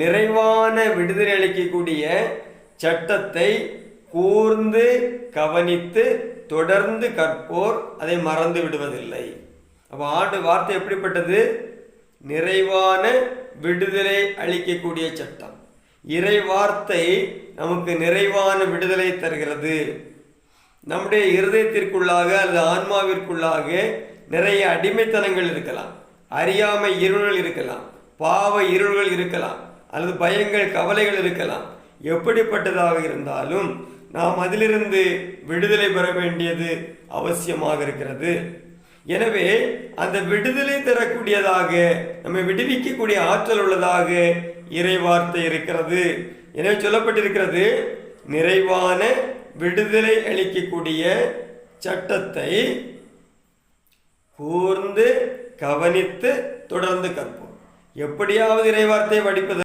நிறைவான விடுதலை அளிக்கக்கூடிய சட்டத்தை கூர்ந்து கவனித்து தொடர்ந்து கற்போர் அதை மறந்து விடுவதில்லை. அப்போ வார்த்தை எப்படிப்பட்டது? நிறைவான விடுதலை அளிக்கக்கூடிய சட்டம். இறை வார்த்தை நமக்கு நிறைவான விடுதலை தருகிறது. நம்முடைய இருதயத்திற்குள்ளாக அல்லது ஆன்மாவிற்குள்ளாக நிறைய அடிமைத்தனங்கள் இருக்கலாம், அறியாமை இருள்கள் இருக்கலாம், பாவ இருள்கள் இருக்கலாம், அல்லது பயங்கள் கவலைகள் இருக்கலாம். எப்படிப்பட்டதாக இருந்தாலும் நாம் அதிலிருந்து விடுதலை பெற வேண்டியது அவசியமாக இருக்கிறது. எனவே அந்த விடுதலை தரக்கூடியதாக, நம்மை விடுவிக்கக்கூடிய ஆற்றல் உள்ளதாக இறை வார்த்தை இருக்கிறது. எனவே சொல்லப்பட்டிருக்கிறது, நிறைவான விடுதலை அளிக்கக்கூடிய சட்டத்தை கூர்ந்து கவனித்து தொடர்ந்து கற்போம். எப்படியாவது இறை வார்த்தையை படிப்பது